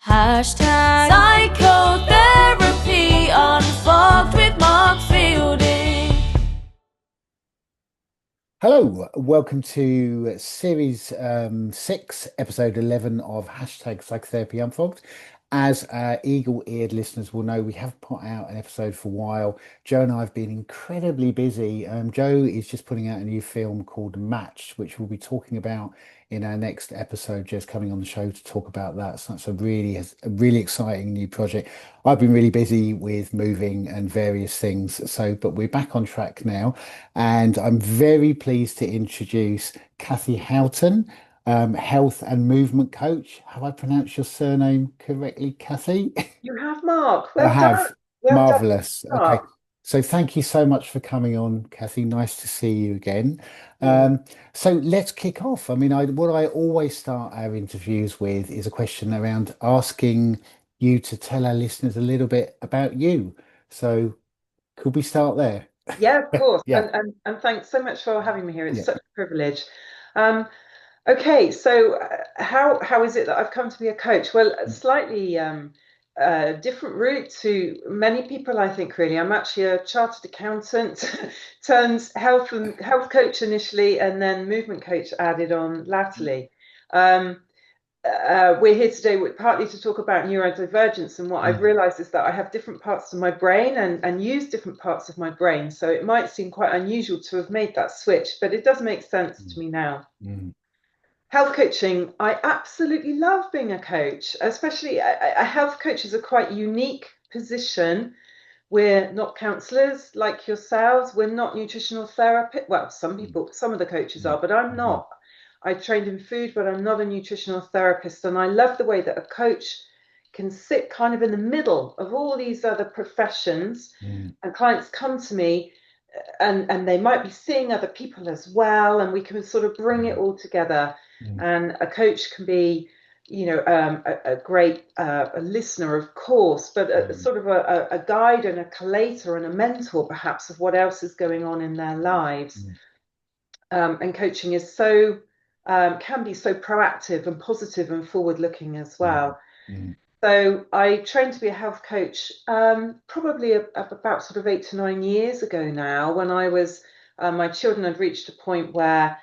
Hashtag psychotherapy unfogged with Mark Fielding. Hello, welcome to series 6, episode 11 of Hashtag Psychotherapy Unfogged. As eagle-eared listeners will know, we have put out an episode for a while. Joe and I have been incredibly busy. Joe is just putting out a new film called Match, which we'll be talking about in our next episode. Joe's coming on the show to talk about that. So that's a really exciting new project. I've been really busy with moving and various things. But we're back on track now. And I'm very pleased to introduce Cathy Houghton, health and movement coach. Have I pronounced your surname correctly, Cathy? You have, Mark. I Well done. have. Well done, Marvelous. Okay. Mark. So thank you so much for coming on, Cathy. Nice to see you again. Mm. So let's kick off. I mean, what I always start our interviews with is a question around asking you to tell our listeners a little bit about you. So could we start there? Yeah, of course. Yeah. And thanks so much for having me here. It's Yeah. such a privilege. Um, okay, so how is it that I've come to be a coach? Well, a slightly different route to many people, I think, really. I'm actually a chartered accountant, turned health coach initially, and then movement coach added on latterly. Um, we're here today partly to talk about neurodivergence, and what I've Mm, realized is that I have different parts of my brain and use different parts of my brain. So it might seem quite unusual to have made that switch, but it does make sense to mm, me now. mm, Health coaching, I absolutely love being a coach, especially a health coach is a quite unique position. We're not counselors like yourselves. We're not nutritional therapists. Well, mm, some of the coaches mm, are, but I'm mhm, not. I trained in food, but I'm not a nutritional therapist. And I love the way that a coach can sit kind of in the middle of all these other professions. mm, And clients come to me and they might be seeing other people as well. And we can sort of bring it mm, all together. mm, And a coach can be a great a listener, of course, but mm, sort of a guide and a collator and a mentor, perhaps, of what else is going on in their lives. mm, And coaching is so can be so proactive and positive and forward looking as mm, well. mm, So I trained to be a health coach probably about sort of 8 to 9 years ago now, when I was my children had reached a point where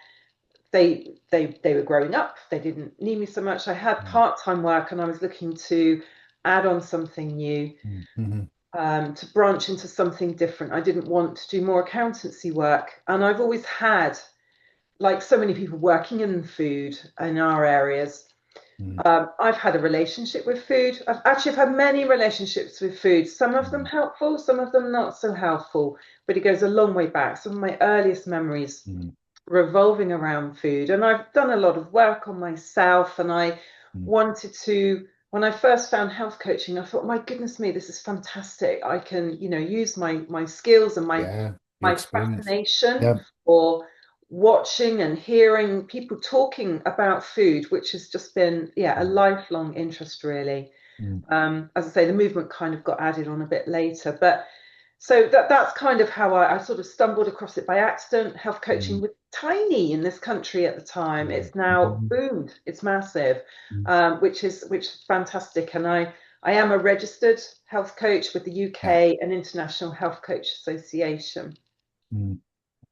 they were growing up. They didn't need me so much. I had mm, part-time work and I was looking to add on something new, mm, mhm, to branch into something different. I didn't want to do more accountancy work. And I've always had, like so many people working in food in our areas, mm, I've had a relationship with food. I've had many relationships with food, some of them mm, helpful, some of them not so helpful, but it goes a long way back. Some of my earliest memories mm, revolving around food. And I've done a lot of work on myself. And I mm. wanted to, when I first found health coaching, I thought, my goodness me, this is fantastic. I can, use my skills and my Yeah, your my experience. fascination Yeah. for watching and hearing people talking about food, which has just been, yeah, a Mm, lifelong interest, really. mm, As I say, the movement kind of got added on a bit later, but so that's kind of how I sort of stumbled across it by accident. Health coaching mm, was tiny in this country at the time. mm, It's now mhm, boomed. It's massive, mm. which is fantastic. And I am a registered health coach with the Yeah. UK and International Health Coach Association. Mm.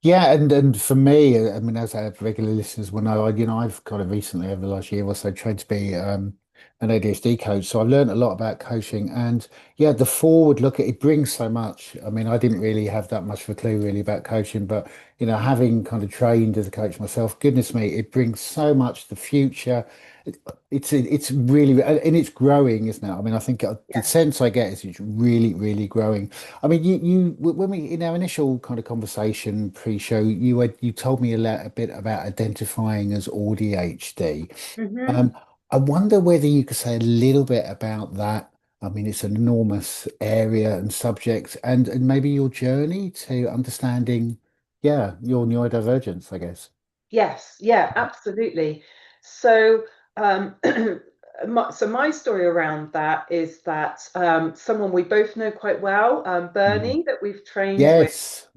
Yeah, and for me, I mean, as our regular listeners will know, I've kind of recently, over the last year or so, trained to be an ADHD coach. So I've learned a lot about coaching, and yeah, the forward look at it brings so much. I mean, I didn't really have that much of a clue really about coaching, but having kind of trained as a coach myself, goodness me, it brings so much to the future. It's really, and it's growing, isn't it? I mean, I think the Yeah. sense I get is it's really, really growing. I mean, when we in our initial kind of conversation pre-show, you told me a bit about identifying as AuDHD. Hmm. Um, I wonder whether you could say a little bit about that. I mean, it's an enormous area and subject, and maybe your journey to understanding, yeah, your neurodivergence, I guess. Yes, yeah, absolutely. So, my story around that is that someone we both know quite well, Mm. Bernie, that we've trained with, Yes.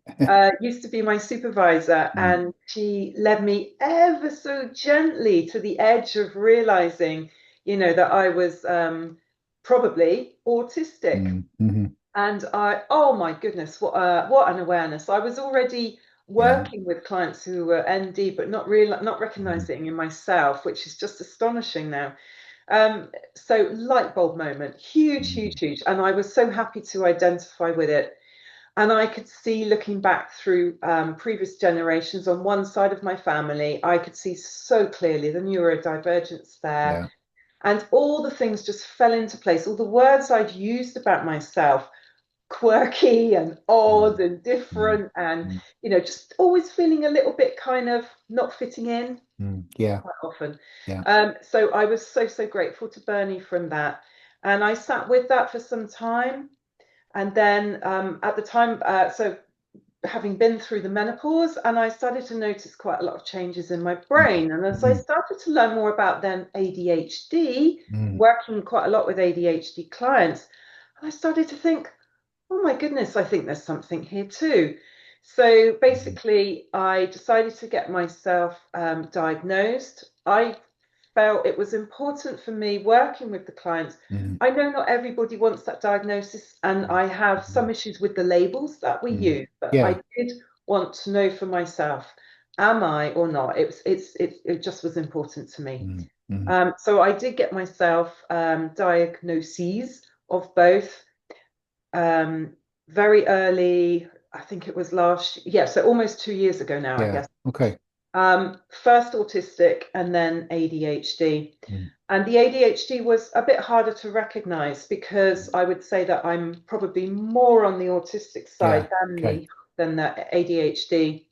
used to be my supervisor, Mm, and she led me ever so gently to the edge of realizing, that I was probably autistic. Mm-hmm. And oh my goodness, what an awareness. I was already Yeah. working with clients who were ND, but not Mm, recognizing in myself, which is just astonishing now. So light bulb moment, huge, mm, huge, huge. And I was so happy to identify with it. And I could see, looking back through previous generations on one side of my family, I could see so clearly the neurodivergence there. yeah. And all the things just fell into place. All the words I'd used about myself, quirky and Mm, odd and mm, different, and mm, just always feeling a little bit kind of not fitting in yeah. quite often. Yeah. So I was so, so grateful to Bernie from that. And I sat with that for some time. And then at the time, so having been through the menopause, and I started to notice quite a lot of changes in my Mm, brain. And as I mm, started to learn more about then ADHD, mm, working quite a lot with ADHD clients, I started to think, oh my goodness, I think there's something here too. So mm, basically, I decided to get myself diagnosed. I felt it was important for me working with the clients. mm, I know not everybody wants that diagnosis, and I have some mm, issues with the labels that we mm. use, but Yeah. I did want to know for myself, am I or not? It just was important to me. Mm, mm, So I did get myself diagnoses of both um, very early. I think it was yeah, so almost 2 years ago now, I yeah. guess. Okay. First autistic and then ADHD. Mm, And the ADHD was a bit harder to recognize because I would say that I'm probably more on the autistic yeah. side than Okay. the ADHD.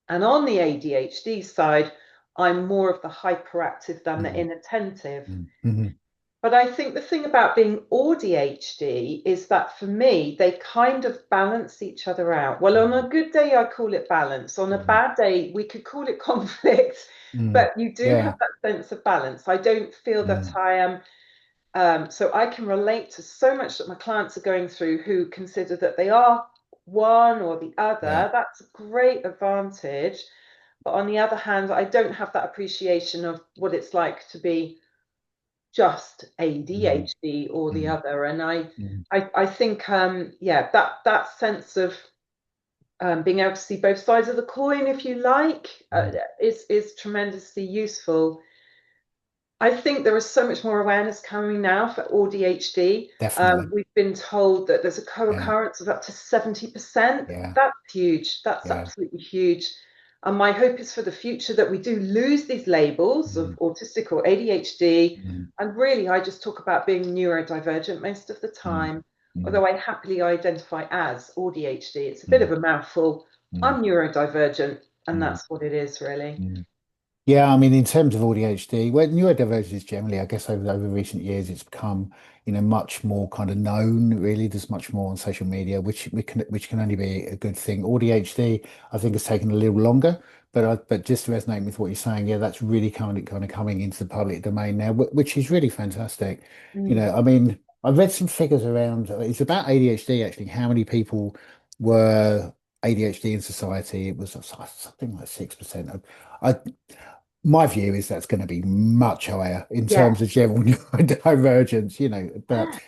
And on the ADHD side, I'm more of the hyperactive than the Mm, inattentive. mm, mm, But I think the thing about being AuDHD is that for me, they kind of balance each other out. Well, on a good day, I call it balance. On a mm, bad day, we could call it conflict, mm, but you do have yeah. that sense of balance. I don't feel that Mm, I am, so I can relate to so much that my clients are going through who consider that they are one or the yeah. other. That's a great advantage. But on the other hand, I don't have that appreciation of what it's like to be just Mm, ADHD or the mm, other. And mm, I think yeah, that sense of being able to see both sides of the coin, if you like, mm. is tremendously useful. I think there is so much more awareness coming now for ADHD. Definitely. We've been told that there's a Yeah. co-occurrence of up to 70%. Yeah. That's huge. That's Yeah. absolutely huge. And my hope is for the future that we do lose these labels of Mm, autistic or ADHD. mm, And really, I just talk about being neurodivergent most of the mm, time, mm, although I happily identify as ADHD. It's a bit mm, of a mouthful. mm, I'm neurodivergent, and mm, that's what it is, really. mm. Yeah, I mean, in terms of AuDHD, well, neurodivergence generally, I guess over recent years, it's become, much more kind of known. Really, there's much more on social media, which can only be a good thing. AuDHD, I think, has taken a little longer, but just to resonate with what you're saying, yeah, that's really kind of coming into the public domain now, which is really fantastic. Mm. I mean, I've read some figures around. It's about ADHD actually. How many people were ADHD in society? It was something like 6%. I my view is that's going to be much higher in Yeah. terms of general divergence, but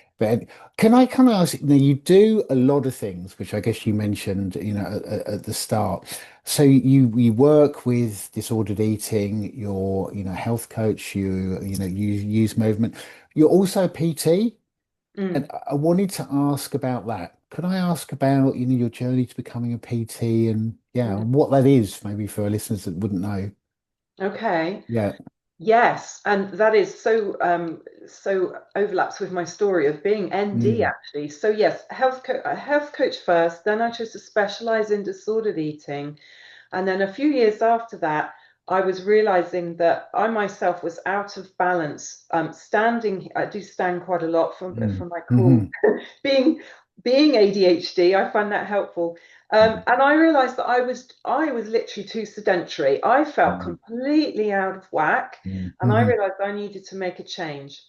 can I kind of ask, now you do a lot of things, which I guess you mentioned, at the start. So you work with disordered eating, you're, health coach, you use movement. You're also a PT, and Mm. I wanted to ask about that. Could I ask about, your journey to becoming a PT and yeah, Mm. what that is, maybe for our listeners that wouldn't know? Okay. Yeah. Yes, and that is so overlaps with my story of being ND Mm, actually. So yes, a health coach first, then I chose to specialize in disordered eating, and then a few years after that, I was realizing that I myself was out of balance. Standing, I do stand quite a lot mm, from my call. mhm, Being being ADHD, I find that helpful. mm, And I realized that I was literally too sedentary. I felt mm, completely out of whack, mm, and I mhm. realized I needed to make a change.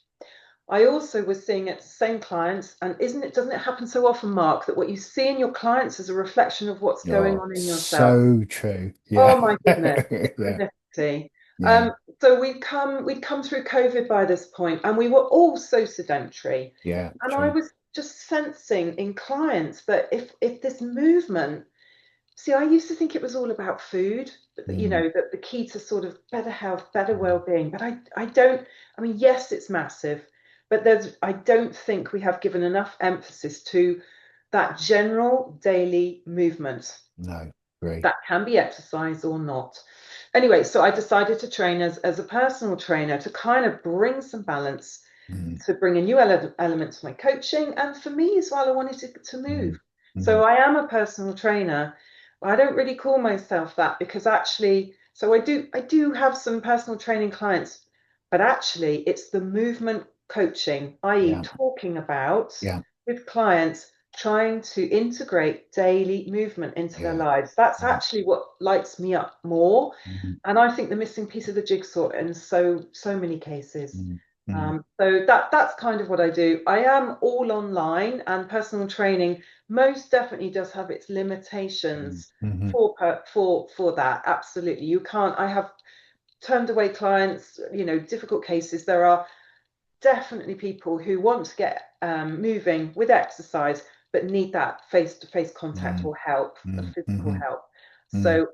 I also was seeing it the same clients, and doesn't it happen so often, Mark, that what you see in your clients is a reflection of what's going Oh, on in yourself? so true. Oh Yeah. my goodness, Yeah. synchronicity. Yeah. So we'd come through COVID by this point, and we were all so sedentary. Yeah. And I True. was just sensing in clients that if this movement, see, I used to think it was all about food, Mm, that the key to sort of better health, better mm, well-being. But I don't, I mean, yes, it's massive, but I don't think we have given enough emphasis to that general daily movement. no. Agree. That can be exercise or not. Anyway, so I decided to train as a personal trainer to kind of bring some balance, Mm, to bring a new element to my coaching. And for me as well, I wanted to mm, move. So mm, I am a personal trainer. I don't really call myself that because actually, so I do have some personal training clients, but actually it's the movement coaching, i.e. yeah. talking about Yeah. with clients trying to integrate daily movement into their Yeah. lives. That's Yeah. actually what lights me up more. Mm, And I think the missing piece of the jigsaw in so many cases. mm, mm, So that's kind of what I do. I am all online, and personal training most definitely does have its mm, limitations mhm. for that. Absolutely, you can't. I have turned away clients, difficult cases. There are definitely people who want to get moving with exercise, but need that face-to-face contact Mm, or help, a mm, physical mhm, help. mm, So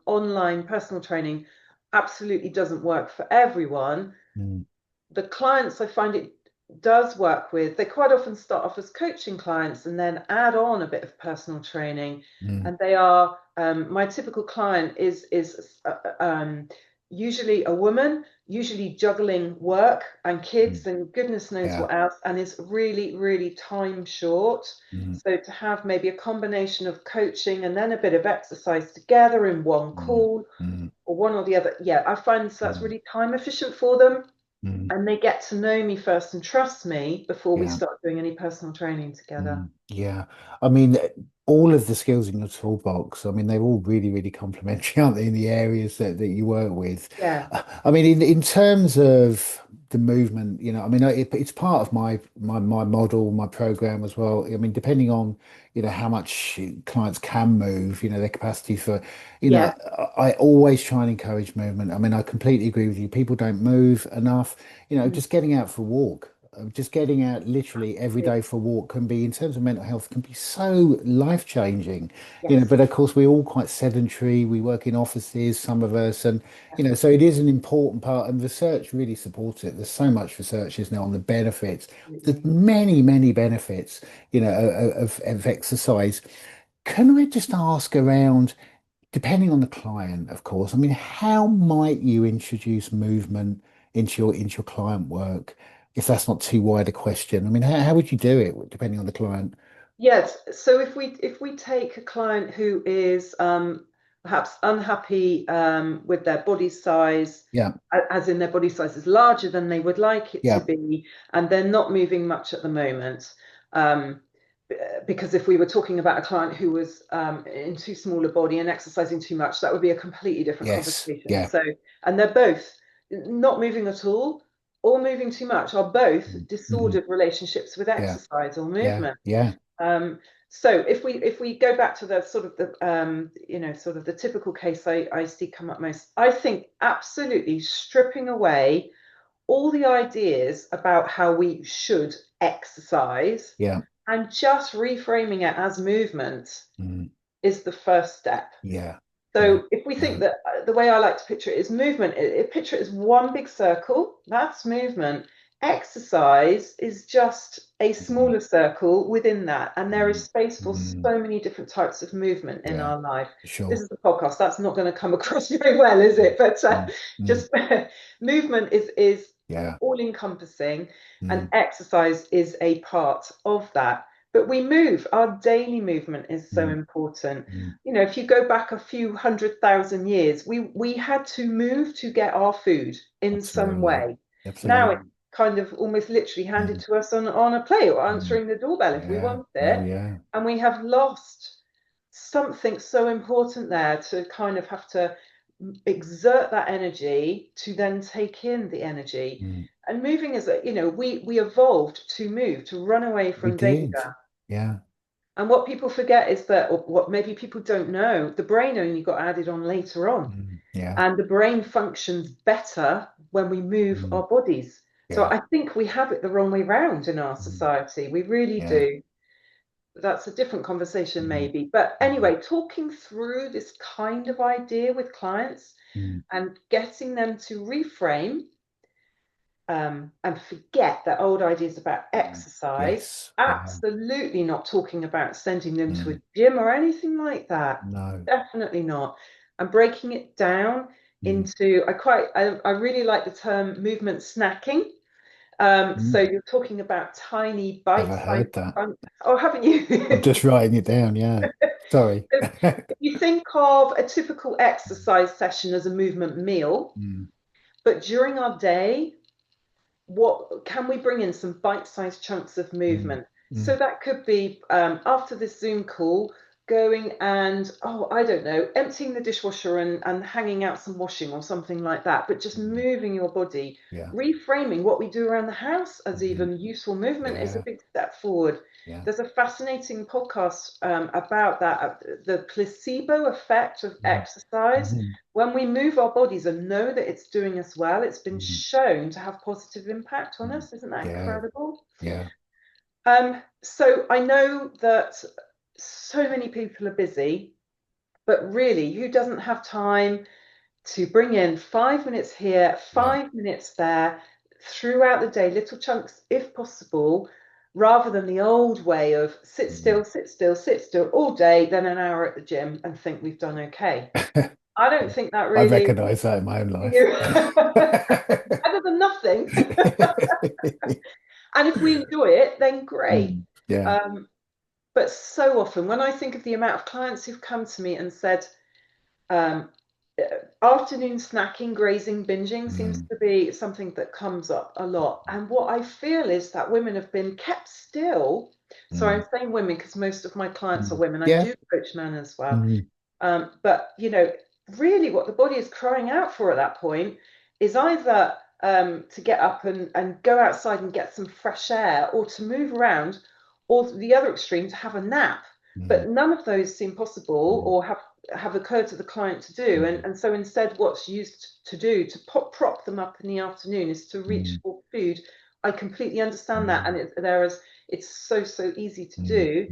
online personal training absolutely doesn't work for everyone. mm, The clients I find it does work with, they quite often start off as coaching clients and then add on a bit of personal training. mm, And they are, my typical client is usually a woman, usually juggling work and mm. kids and goodness knows Yeah. what else, and is really, really time short. Mm, So to have maybe a combination of coaching and then a bit of exercise together in one mm, call mm, or one or the other, yeah, I find that's mm, really time efficient for them, mm. and they get to know me first and trust me before we Yeah. start doing any personal training together. Yeah, I mean, all of the skills in your toolbox, I mean, they're all really, really complementary, aren't they, in the areas that you work with? Yeah, I mean, in terms of the movement, I mean, it's part of my model, my program as well. I mean, depending on, how much clients can move, their capacity for, yeah, I always try and encourage movement. I mean, I completely agree with you. People don't move enough, mm, just getting out for a walk. Just getting out literally every absolutely. day for a walk can be, in terms of mental health, can be so life-changing, Yes, but of course we're all quite sedentary. We work in offices, some of us, and so it definitely, is an important part, and research really supports it. There's so much research is now on the benefits. There's absolutely. many, many benefits, of exercise. Can I just ask around, depending on the client, of course, I mean, how might you introduce movement into your client work, if that's not too wide a question? I mean, how would you do it, depending on the client? Yes. So if we take a client who is perhaps unhappy with their body size, Yeah, as in their body size is larger than they would like it to yeah, be, and they're not moving much at the moment. Um, because if we were talking about a client who was in too small a body and exercising too much, that would be a completely different yes, conversation. yeah, So, and they're both not moving at all or moving too much, are both mhm, disordered relationships with yeah, exercise or yeah, movement. yeah, Um, so if we go back to the sort of the sort of the typical case I see come up most, I think absolutely stripping away all the ideas about how we should exercise yeah, and just reframing it as movement mm, is the first step. yeah, yeah, So if we think yeah, that the way I like to picture it is movement, picture it as one big circle, that's movement. Exercise is just a mm, smaller circle within that. And there is mm, space for mm, so many different types of movement in yeah, our life. This sure, is a podcast. That's not going to come across very well, is it? But mm, mm, just movement is yeah, all encompassing, and mm, exercise is a part of that. But we move, our daily movement is so mm, important. mm, If you go back a few 100,000 years, we had to move to get our food in some absolutely, way. Now it's absolutely, kind of almost literally handed mm, to us on a plate or mm, answering the doorbell if we yeah, want oh it. yeah, And we have lost something so important there to kind of have to exert that energy to then take in the energy. mm, And moving is, we evolved to move, to run away we from did, danger. yeah, And what people forget is that, or what maybe people don't know, the brain only got added on later on. And the brain functions better when we move our bodies. So I think we have it the wrong way round in our society. We really do. That's a different conversation maybe. But anyway, talking through this kind of idea with clients and getting them to reframe and forget that old ideas about exercise. Yes. Absolutely not talking about sending them to a gym or anything like that. No. Definitely not. And breaking it down into, I really like the term movement snacking. So you're talking about tiny Never bite-sized heard that. Oh, haven't you? I'm just writing it down. Yeah. Sorry. So if you think of a typical exercise session as a movement meal, but during our day, what can we bring in some bite-sized chunks of movement? So that could be after this Zoom call, going and, I don't know, emptying the dishwasher and hanging out some washing or something like that, but just moving your body. Reframing what we do around the house as even useful movement is a big step forward. There's a fascinating podcast about that, the placebo effect of exercise. When we move our bodies and know that it's doing us well, it's been shown to have positive impact on us. Isn't that incredible? Yeah. So I know that so many people are busy, but really, who doesn't have time to bring in 5 minutes here, 5 minutes there, throughout the day, little chunks if possible, rather than the old way of sit still, sit still, sit still all day, then an hour at the gym and think we've done okay. I don't think that I really recognise that in my own life. better than nothing. And if we enjoy it, then great. But so often, when I think of the amount of clients who've come to me and said, afternoon snacking, grazing, binging seems to be something that comes up a lot. And what I feel is that women have been kept still. So I'm saying women because most of my clients are women. I do coach men as well. But, really what the body is crying out for at that point is either to get up and go outside and get some fresh air, or to move around, or the other extreme, to have a nap. But none of those seem possible or have occurred to the client to do. And so instead, what's used to do to prop them up in the afternoon is to reach for food. I completely understand that. And it's so easy to do.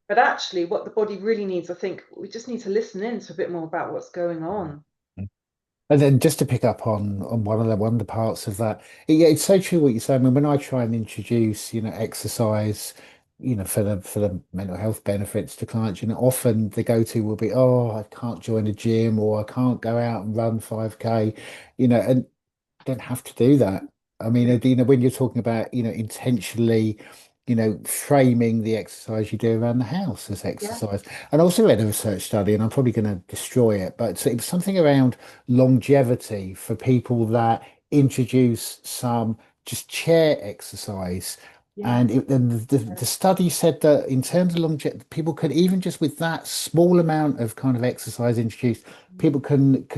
But actually, what the body really needs, I think, we just need to listen in to a bit more about what's going on. And then just to pick up on one of the parts of that, it's so true what you're saying. I mean, when I try and introduce, exercise, for the mental health benefits to clients, often the go-to will be, oh, I can't join a gym, or I can't go out and run 5K, and don't have to do that. I mean, when you're talking about, intentionally, framing the exercise you do around the house as exercise. And I also read a research study, and I'm probably going to destroy it, but it was something around longevity for people that introduce some just chair exercise. And the study said that in terms of longevity, people could, even just with that small amount of kind of exercise introduced, people can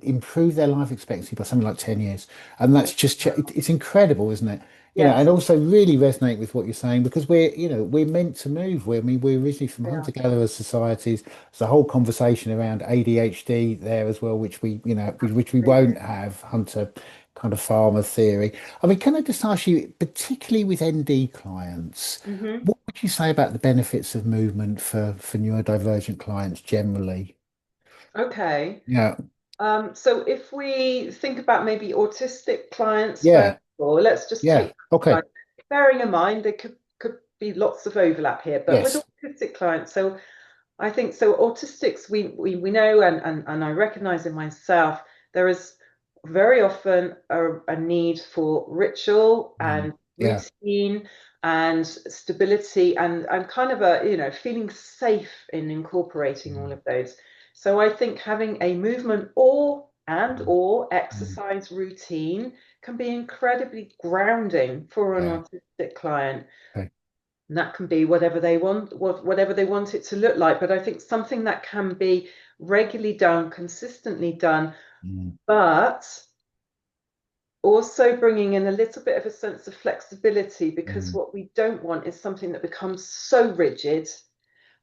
improve their life expectancy by something like 10 years. And that's just, it's incredible, isn't it? And also really resonate with what you're saying, because we're meant to move. We're originally from hunter-gatherer societies. There's a whole conversation around ADHD there as well, which we won't have, hunter kind of farmer theory. I mean, can I just ask you, particularly with ND clients, what would you say about the benefits of movement for neurodivergent clients generally? Okay. Yeah. So if we think about maybe autistic clients Yeah. first of all, let's just Yeah. take, Okay. bearing in mind there could be lots of overlap here, but with Yes. autistic clients, so I think so autistics we know, and I recognize in myself, there is very often a need for ritual and Yeah. routine and stability and kind of feeling safe in incorporating all of those. So I think having a movement or exercise routine can be incredibly grounding for an Yeah. autistic client. Okay. And that can be whatever they want, whatever they want it to look like. But I think something that can be regularly done, consistently done, but also bringing in a little bit of a sense of flexibility, because what we don't want is something that becomes so rigid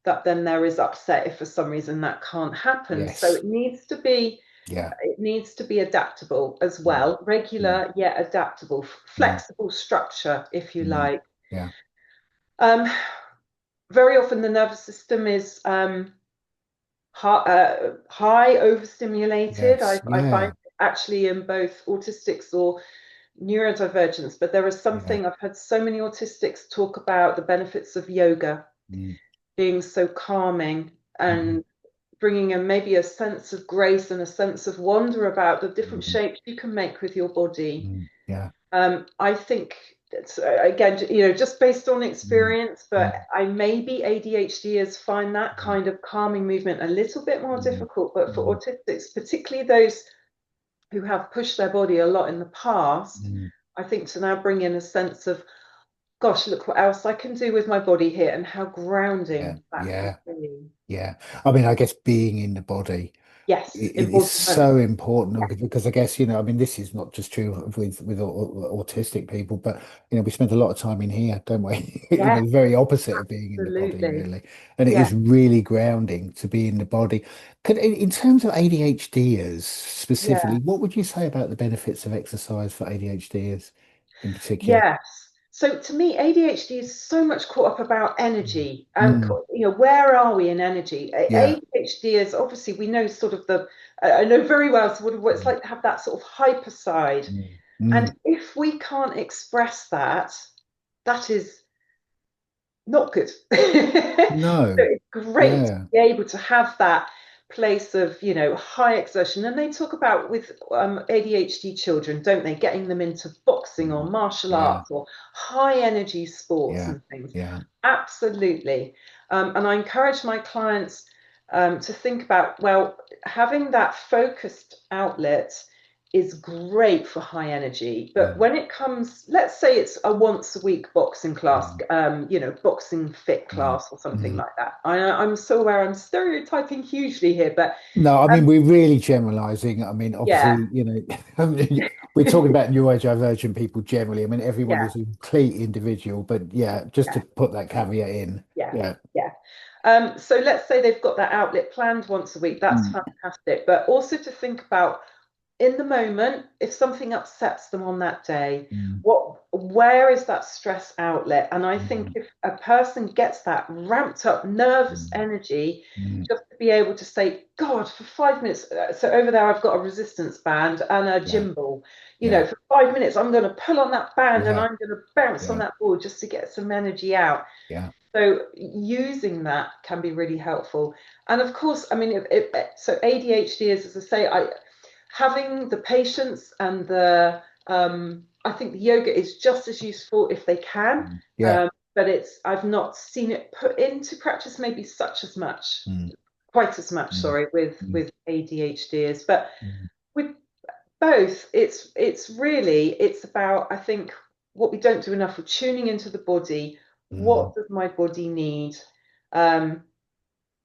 that then there is upset if for some reason that can't happen. So Yes. it needs to be Yeah. It needs to be adaptable as well, regular yet adaptable, flexible structure, if you like. Yeah. Um, very often the nervous system is high overstimulated. Yes. I find Yeah. actually in both autistics or neurodivergence, but there is Yeah. something I've had so many autistics talk about the benefits of yoga Mm, being so calming mm, and bringing in maybe a sense of grace and a sense of wonder about the different mm, shapes you can make with your body. yeah. I think it's, again, just based on Mm, experience, but mm, I maybe ADHDers find that mm, kind of calming movement a little bit more mm, difficult. But for mm, autistics, particularly those who have pushed their body a lot in the past, mm. I think to now bring in a sense of, gosh, look what else I can do with my body here and how Yeah. grounding that can Yeah. be. Yeah. I mean, I guess being in the body. Yes, It is important. so important because I guess, I mean, this is not just true with autistic people, but we spend a lot of time in here, don't we? Yes, The very opposite of being in the body, absolutely. really. And it Yeah. is really grounding to be in the body. In terms of ADHDers Yeah. specifically, what would you say about the benefits of exercise for ADHDers in particular? Yes. So to me, ADHD is so much caught up about energy and Mm, where are we in energy? yeah. ADHD is obviously we know sort of I know very well sort of what it's Mm, like to have that sort of hyper side. mm, And mm. if we can't express that, that is not good. So No. it's great to Yeah. be able to have that place of, high exertion. And they talk about with ADHD children, don't they? Getting them into boxing or Mm, martial yeah. arts or high energy sports Yeah. and things. Yeah. Absolutely. And I encourage my clients to think about, well, having that focused outlet is great for high energy. But Mm, when it comes, let's say it's a once a week boxing class, mm, boxing fit mm, class or something mm. like that. I'm so aware I'm stereotyping hugely here, but No, I mean, um, we're really generalizing. I mean, yeah, obviously, I mean, we're talking about neurodivergent people generally. I mean, everyone yeah, is a complete individual, but yeah, just to yeah, put that caveat in. yeah, Yeah. yeah. So let's say they've got that outlet planned once a week. That's Mm, fantastic. But also to think about in the moment, if something upsets them on that day, mm, where is that stress outlet? And I think mm, if a person gets that ramped up nervous mm, energy, mm. just to be able to say, God, for 5 minutes, so over there I've got a resistance band and a Yeah. gym ball. Yeah. For 5 minutes, I'm going to pull on that band and Yeah. I'm going to bounce on Yeah. that ball just to get some energy out. Yeah. So using that can be really helpful. And of course, I mean, so ADHD is, as I say, having the patience and I think the yoga is just as useful if they can. Mm, yeah. But I've not seen it put into practice maybe Mm, quite as much, mm, sorry, mm, with ADHDers. But mm, with both, it's about, I think, what we don't do enough of tuning into the body. mm. What does my body need? Um,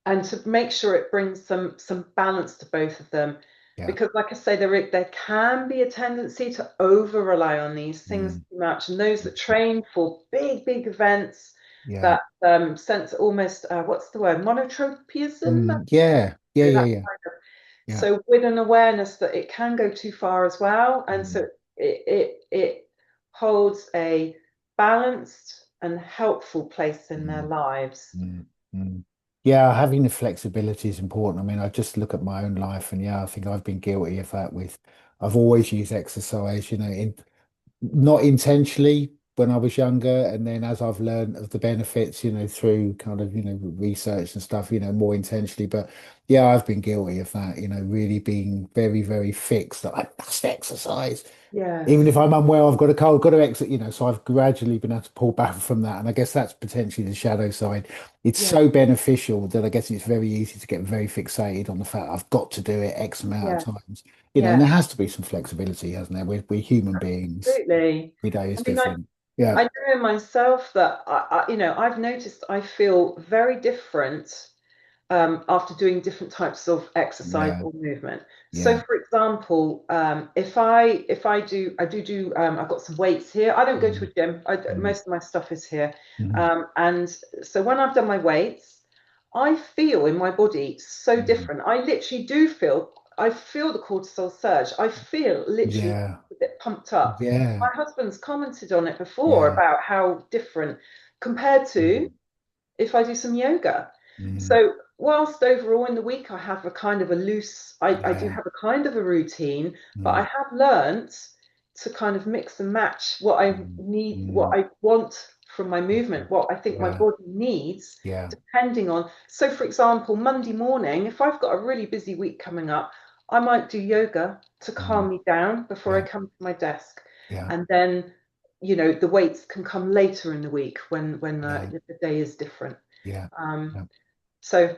and to make sure it brings some balance to both of them. Yeah. Because, like I say, there can be a tendency to over rely on these things Mm, too much, and those that train for big events, yeah. that sense almost what's the word, monotropism. Mm, yeah. Yeah. That Yeah. Yeah. kind of, Yeah. so with an awareness that it can go too far as well, and so Mm, it holds a balanced and helpful place in their mm. lives. Mm, mm. Yeah, having the flexibility is important. I mean, I just look at my own life, and yeah, I think I've been guilty of that I've always used exercise, not intentionally when I was younger, and then as I've learned of the benefits, through kind of, research and stuff, more intentionally. But yeah, I've been guilty of that, really being very, very fixed that I must exercise. Even Yes. if I'm unwell, I've got a cold, got to exit, so I've gradually been able to pull back from that. And I guess that's potentially the shadow side. It's Yeah. so beneficial that I guess it's very easy to get very fixated on the fact I've got to do it X amount Yeah. of times, Yeah. and there has to be some flexibility, hasn't there? We're human beings. Absolutely. Every day is I mean, different. Yeah. I know myself that I've noticed I feel very different after doing different types of exercise Yeah. or movement. So, Yeah. for example, if I do I've got some weights here. I don't go to Mm, a gym. mm, Most of my stuff is here, mm, and so when I've done my weights, I feel in my body so mm, different. I literally do feel I feel the cortisol surge. I feel literally Yeah. a bit pumped up. Yeah. My husband's commented on it before Yeah. about how different compared to if I do some yoga. Mm. So whilst overall in the week I have a kind of a loose, I do Yeah. have a kind of a routine, but I Mm. have learnt to kind of mix and match what I Mm. need, what Mm. I want from my movement, what I think my Yeah. body needs, Yeah. depending on. So for example, Monday morning, if I've got a really busy week coming up, I might do yoga to calm Mm. me down before I Yeah. come to my desk. Yeah. And then, the weights can come later in the week when Yeah. the day is different. Yeah. Yeah. So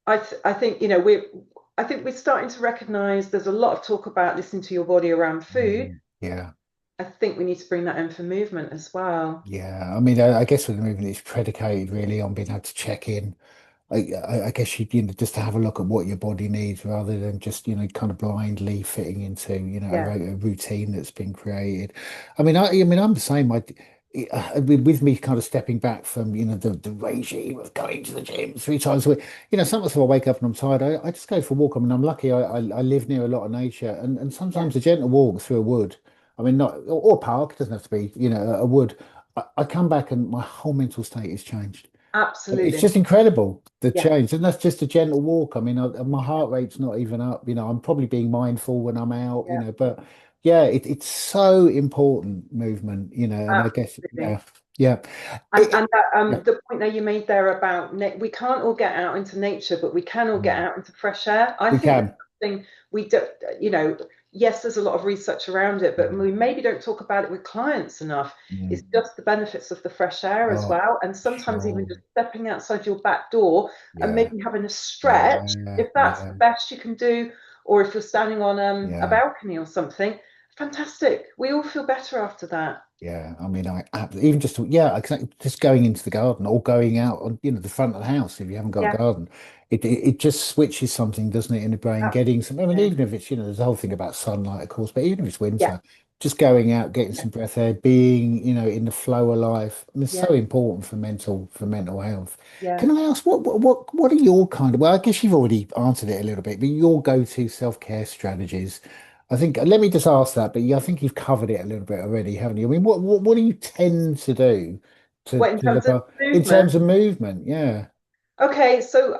I think I think we're starting to recognise there's a lot of talk about listening to your body around food. Yeah. I think we need to bring that in for movement as well. Yeah. I mean, I guess with the movement, it's predicated really on being able to check in. I guess just to have a look at what your body needs rather than just, kind of blindly fitting into, Yeah, a routine that's been created. I mean, I'm the same. With me kind of stepping back from, the regime of going to the gym 3 times a week, sometimes if I wake up and I'm tired, I just go for a walk. I mean, I'm lucky I live near a lot of nature and yeah, sometimes a gentle walk through a wood. I mean, not, or park, it doesn't have to be, a wood. I come back and my whole mental state is changed. It's absolutely. just incredible the Yeah, change, and that's just a gentle walk. I mean, my heart rate's not even up. I'm probably being mindful when I'm out. yeah, But yeah, it's so important movement. And I guess absolutely. yeah, And that, yeah, the point that you made there about we can't all get out into nature, but we can all get mm, out into fresh air. I we think that's can. something we do, yes, there's a lot of research around it, but Mm, we maybe don't talk about it with clients enough. mm. It's just the benefits of the fresh air as Oh, well. And sometimes even sure. just stepping outside your back door and Yeah, maybe having a stretch, yeah, if that's the yeah, best you can do, or if you're standing on a yeah. balcony or something, fantastic. We all feel better after that. Yeah, I mean, even just yeah, exactly. Just going into the garden or going out on the front of the house if you haven't got a Yeah, garden, it just switches something, doesn't it, in the brain? Getting some. I mean, absolutely. even if it's there's a whole thing about sunlight, of course, but even if it's Yeah, winter, just going out, getting yeah, some breath air, being in the flow of life. I mean, it's yeah, so important for mental health. yeah. Can I ask what are your kind of? Well, I guess you've already answered it a little bit, but your go-to self-care strategies. I think let me just ask that, but I think you've covered it a little bit already, haven't you? I mean, what do you tend to do to What in to terms look of up in movement? terms of movement? Yeah. Okay, so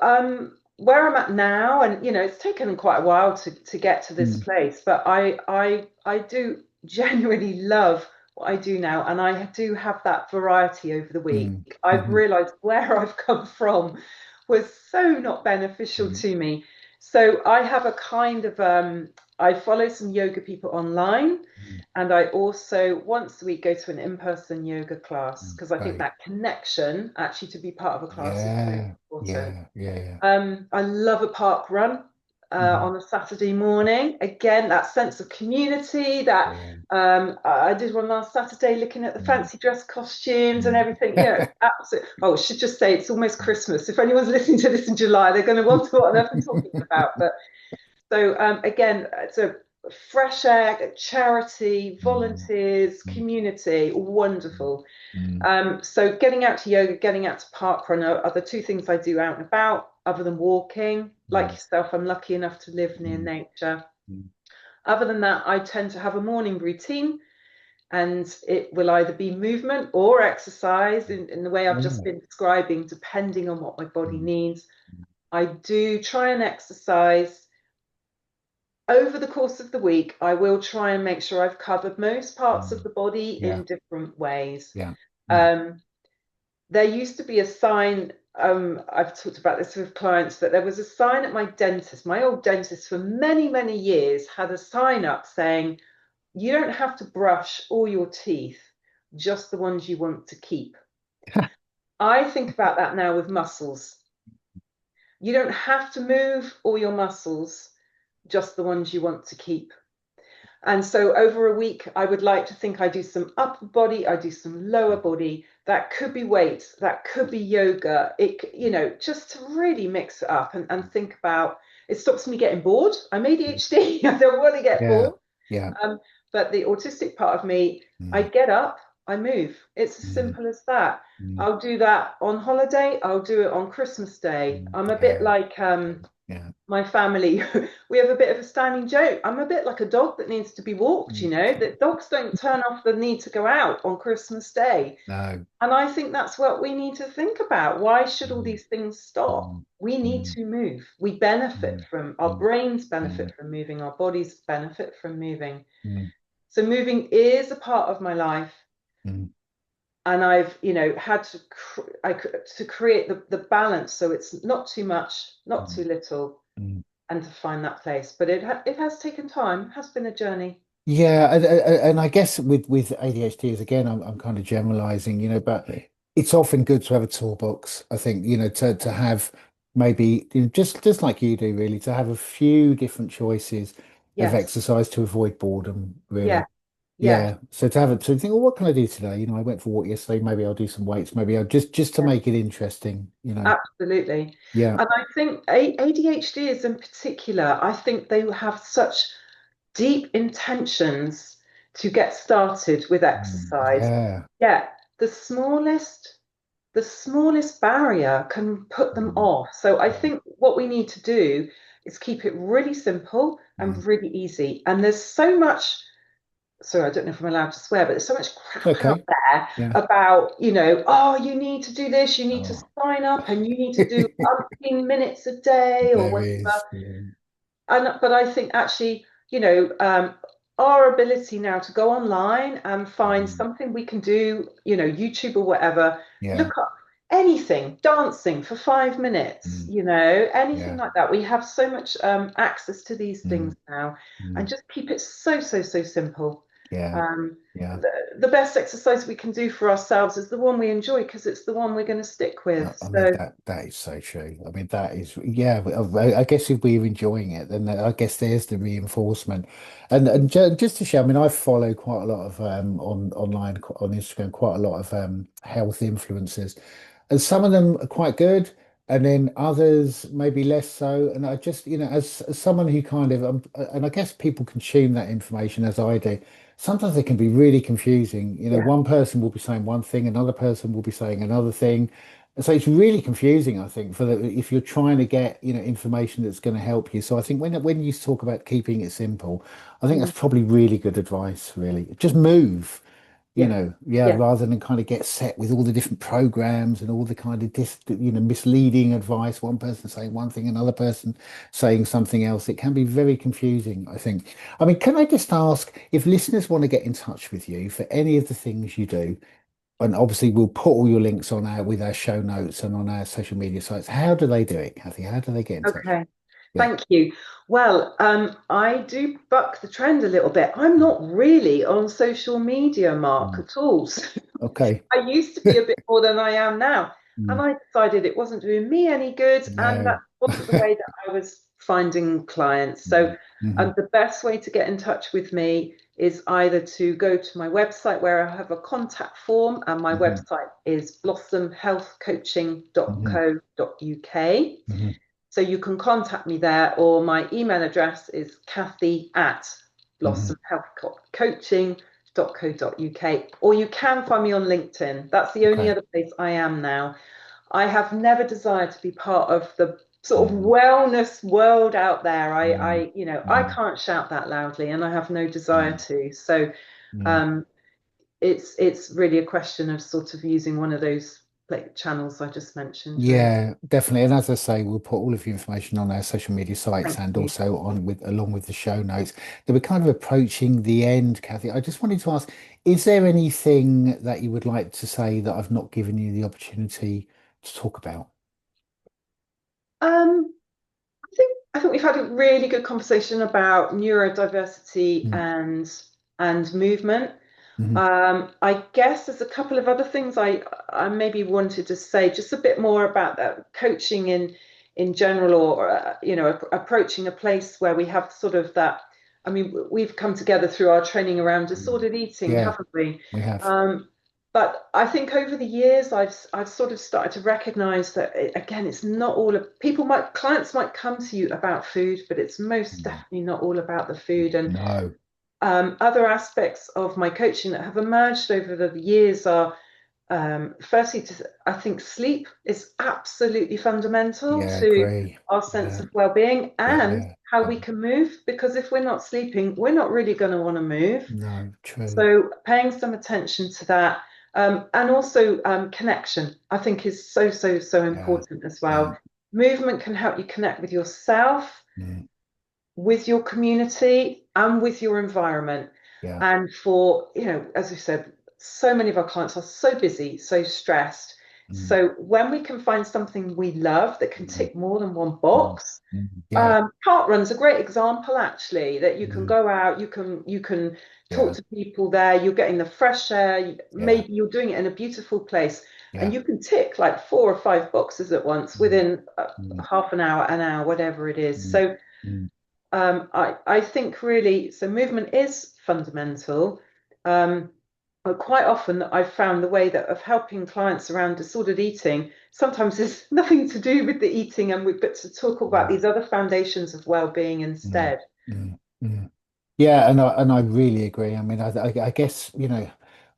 where I'm at now, and it's taken quite a while to get to this Mm, place, but I do genuinely love what I do now, and I do have that variety over the week. mm, I've mhm, realized where I've come from was so not beneficial mm, to me. So I have a kind of I follow some yoga people online. mm, And I also once a week go to an in-person yoga class because I think Great. that connection, actually to be part of a class, is so Yeah. important. Yeah. Yeah. I love a park run Mhm, on a Saturday morning. Again, that sense of community. That yeah. I did one last Saturday, looking at the Mm, fancy dress costumes and mm. everything. Absolutely. Oh, I should just say it's almost Christmas. If anyone's listening to this in July, they're going to wonder what on earth I'm talking about. But so again, it's a fresh air, charity, Mm, volunteers, mm, community, mm, wonderful. mm, So getting out to yoga, getting out to park run are the two things I do out and about, other than walking. Like mm, yourself, I'm lucky enough to live near mm, nature. mm. Other than that, I tend to have a morning routine, and it will either be movement or exercise in the way I've just Yeah. been describing, depending on what my body Mm, needs. I do try and exercise over the course of the week. I will try and make sure I've covered most parts mm. of the body Yeah. in different ways. Yeah. Yeah. Um, there used to be a sign, I've talked about this with clients, that there was a sign at my dentist, my old dentist for many, many years, had a sign up saying, you don't have to brush all your teeth, just the ones you want to keep. I think about that now with muscles. You don't have to move all your muscles, just the ones you want to keep. And so over a week, I would like to think I do some upper body, I do some lower body. That could be weights, that could be yoga. Just to really mix it up and think about. It stops me getting bored. I'm ADHD. I don't want to get Yeah. bored. Yeah. Um, but the autistic part of me, I Mm, get up, I move. It's as mm, simple as that. mm, I'll do that on holiday. I'll do it on Christmas Day. I'm a bit Yeah. like Yeah. My family, we have a bit of a standing joke. I'm a bit like a dog that needs to be walked, Mm. that dogs don't turn off the need to go out on Christmas Day. No. And I think that's what we need to think about. Why should all Mm. these things stop? Mm. We need Mm. to move. We benefit Mm. from, our Mm. brains Mm. benefit from moving, our bodies benefit from moving. Mm. So moving is a part of my life. Mm. And I've, had to create the balance so it's not too much, not too Mm. little, Mm. and to find that place. But it has taken time, has been a journey. Yeah, and I guess with ADHD is again, I'm kind of generalizing, but it's often good to have a toolbox. I think, to have maybe just like you do, really, to have a few different choices of Yes. exercise to avoid boredom, Yeah. really. Yes. Yeah. So to have it to think, well, what can I do today? I went for a walk yesterday. Maybe I'll do some weights. Maybe I'll just to Yes. make it interesting. Absolutely. Yeah. And I think ADHDs in particular, I think they have such deep intentions to get started with exercise. Yeah. Yeah, the smallest barrier can put them Mm. off. So I Mm. think what we need to do is keep it really simple and Mm. really easy. And there's so much, sorry, I don't know if I'm allowed to swear, but there's so much It's crap out okay. there Yeah. about, oh, you need to do this, you need to Oh. sign up and you need to do umpteen minutes a day or There whatever. is. Yeah. But I think actually, our ability now to go online and find Mm. something we can do, YouTube or whatever, Yeah. look up anything, dancing for 5 minutes, Mm. anything Yeah. like that. We have so much access to these Mm. things now, and Mm. just keep it so, so, so simple. Yeah. Um, Yeah. the best exercise we can do for ourselves is the one we enjoy because it's the one we're going to stick with. I mean So, that is so true. I mean that is yeah. I guess if we're enjoying it, then I guess there's the reinforcement, and just to share. I mean, I follow quite a lot of online on Instagram, quite a lot of health influencers, and some of them are quite good, and then others maybe less so. And I just as someone who kind of and I guess people consume that information as I do. Sometimes it can be really confusing. yeah, One person will be saying one thing, another person will be saying another thing. And so it's really confusing, I think, if you're trying to get, information that's going to help you. So I think when you talk about keeping it simple, I think mm, that's probably really good advice, really. Just move, yeah, yeah, yeah. rather than kind of get set with all the different programs and all the kind of misleading advice. One person saying one thing, another person saying something else. It can be very confusing, I think. I mean, can I just ask if listeners want to get in touch with you for any of the things you do? And obviously, we'll put all your links on with our show notes and on our social media sites. How do they do it, Cathy? How do they get in touch? Okay, Yeah. thank you. Well, I do buck the trend a little bit. I'm not really on social media, Mark, Mm. at all. So Okay. I used to be a bit more than I am now. And Mm. I decided it wasn't doing me any good, and that No. wasn't the way that I was finding clients. So, Mm. Hmm. the best way to get in touch with me is either to go to my website where I have a contact form, and my Hmm. website is Hmm. blossomhealthcoaching.co.uk. Hmm. So you can contact me there, or my email address is Cathy at Hmm. blossomhealthcoaching.co.uk, or you can find me on LinkedIn. That's the only Okay. other place I am now. I have never desired to be part of the sort of Mm. wellness world out there. Mm. I Mm. can't shout that loudly, and I have no desire Mm. to. So Mm. um, it's really a question of sort of using one of those like channels I just mentioned, really. Yeah, definitely. And as I say, we'll put all of the information on our social media sites Thank and you. also on with along with the show notes. That we're kind of approaching the end, Cathy. I just wanted to ask, is there anything that you would like to say that I've not given you the opportunity to talk about? Um, I think we've had a really good conversation about neurodiversity Mm. and movement. Hmm. I guess there's a couple of other things I maybe wanted to say, just a bit more about that coaching in general, or approaching a place where we have sort of that. I mean, we've come together through our training around Mm. disordered eating, Yeah, haven't we? we have. Um, but I think over the years, I've sort of started to recognise that again, it's not all of clients might come to you about food, but it's most Mm. definitely not all about the food. And No. other aspects of my coaching that have emerged over the years are firstly, I think sleep is absolutely fundamental Yeah, to agree. our sense Yeah, of well-being and yeah, how yeah. we can move. Because if we're not sleeping, we're not really going to want to move. No, true. So paying some attention to that, and also connection, I think is so Yeah, important as yeah, well. Movement can help you connect with yourself, mm, with your community, and with your environment. yeah, And for, as we said, so many of our clients are so busy, so stressed. mm, So when we can find something we love that can mm, tick more than one mm, box, yeah, park run's a great example, actually, that you can mm, go out, you can talk yeah, to people there, you're getting the fresh air, yeah, maybe you're doing it in a beautiful place, and yeah. you can tick like 4 or 5 boxes at once Mm, within mm, half an hour, whatever it is. mm, So mm, I think really, so movement is fundamental. Um, but quite often I've found the way that of helping clients around disordered eating sometimes there's nothing to do with the eating, and we've got to talk about mm, these other foundations of well-being mm, instead. mm, mm. Yeah, and I really agree. I mean, I guess,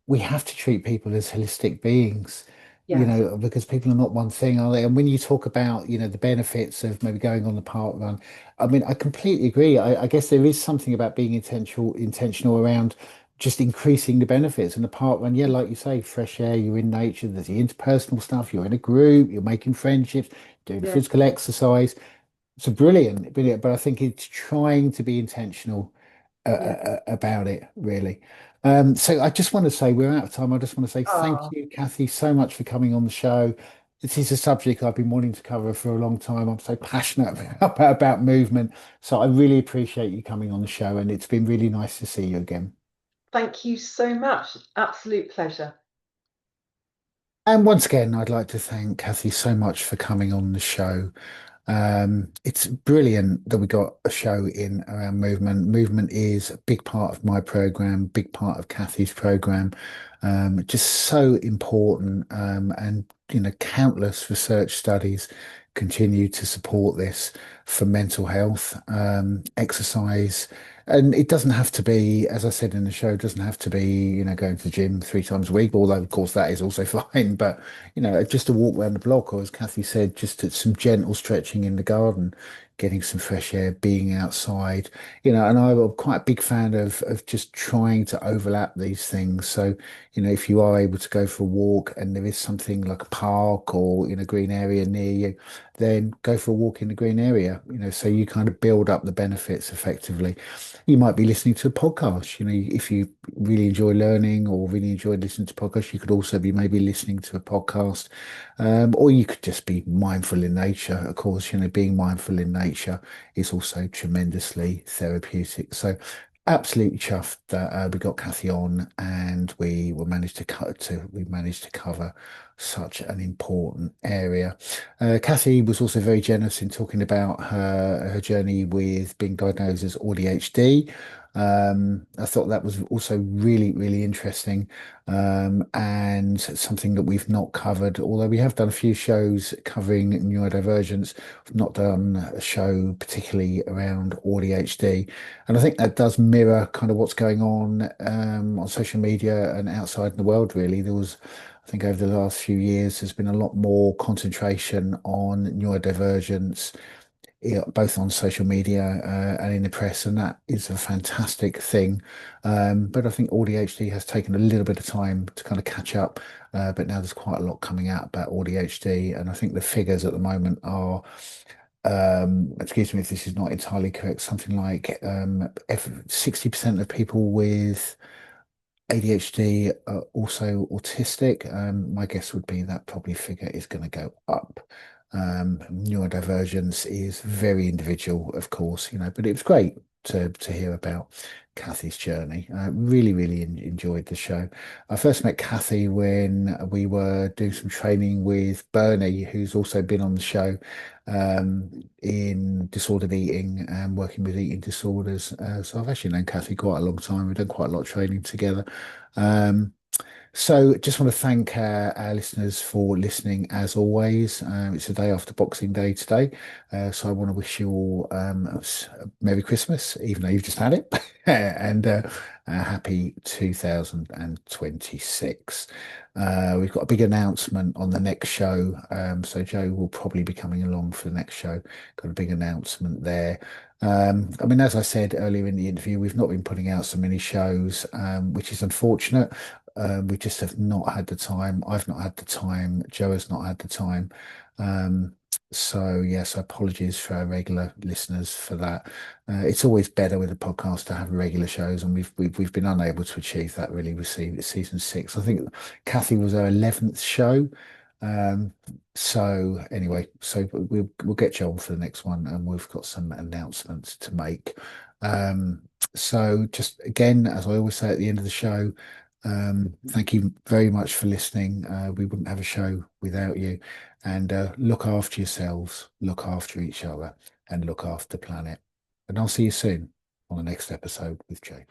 we have to treat people as holistic beings, Yes, because people are not one thing, are they? And when you talk about, the benefits of maybe going on the park run, I mean, I completely agree. I guess there is something about being intentional around just increasing the benefits. And the park run, yeah, like you say, fresh air, you're in nature, there's the interpersonal stuff, you're in a group, you're making friendships, doing yeah, physical exercise. It's a brilliant, brilliant, but I think it's trying to be intentional yeah. about it, really. So I just want to say we're out of time. I just want to say thank Oh, you, Cathy, so much for coming on the show. This is a subject I've been wanting to cover for a long time. I'm so passionate about movement. So I really appreciate you coming on the show, and it's been really nice to see you again. thank you so much. Absolute pleasure. And once again, I'd like to thank Cathy so much for coming on the show. It's brilliant that we got a show in around movement. Movement is a big part of my program, big part of Cathy's program. Just so important. And countless research studies continue to support this for mental health, exercise. And it doesn't have to be, as I said in the show, it doesn't have to be, going to the gym 3 times a week, although of course that is also fine. But just a walk around the block, or as Cathy said, just some gentle stretching in the garden, getting some fresh air, being outside, and I'm quite a big fan of just trying to overlap these things. So, if you are able to go for a walk and there is something like a park or in a green area near you, then go for a walk in the green area, so you kind of build up the benefits effectively. You might be listening to a podcast, if you really enjoy learning or really enjoy listening to podcasts, you could also be maybe listening to a podcast, or you could just be mindful in nature. Of course, being mindful in nature is also tremendously therapeutic. So absolutely chuffed that we got Cathy on and we managed to cover such an important area. Cathy was also very generous in talking about her journey with being diagnosed as AuDHD. I thought that was also really, really interesting, and something that we've not covered, although we have done a few shows covering neurodivergence. We've not done a show particularly around AuDHD. And I think that does mirror kind of what's going on social media and outside in the world, really. I think over the last few years, there's been a lot more concentration on neurodivergence, both on social media and in the press, and that is a fantastic thing. But I think AuDHD has taken a little bit of time to kind of catch up, but now there's quite a lot coming out about AuDHD, and I think the figures at the moment are, excuse me if this is not entirely correct, something like 60% of people with ADHD are also autistic. My guess would be that probably figure is going to go up. Neurodivergence is very individual, of course, but it was great to hear about Cathy's journey. I really, really enjoyed the show. I first met Cathy when we were doing some training with Bernie, who's also been on the show, in disordered eating and working with eating disorders. So I've actually known Cathy quite a long time. We've done quite a lot of training together. Um, So just want to thank our listeners for listening as always. It's the day after Boxing Day today. So I want to wish you all a Merry Christmas, even though you've just had it, and a happy 2026. We've got a big announcement on the next show. So Joe will probably be coming along for the next show. Got a big announcement there. I mean, as I said earlier in the interview, we've not been putting out so many shows, which is unfortunate. We just have not had the time. I've not had the time. Joe has not had the time. So yes, apologies for our regular listeners for that. It's always better with a podcast to have regular shows, and we've been unable to achieve that really with season 6. I think Cathy was our 11th show. Um, so anyway, so we'll get Joe on for the next one, and we've got some announcements to make. So just again, as I always say at the end of the show, thank you very much for listening. We wouldn't have a show without you. And look after yourselves, look after each other, and look after the planet. And I'll see you soon on the next episode with Jay.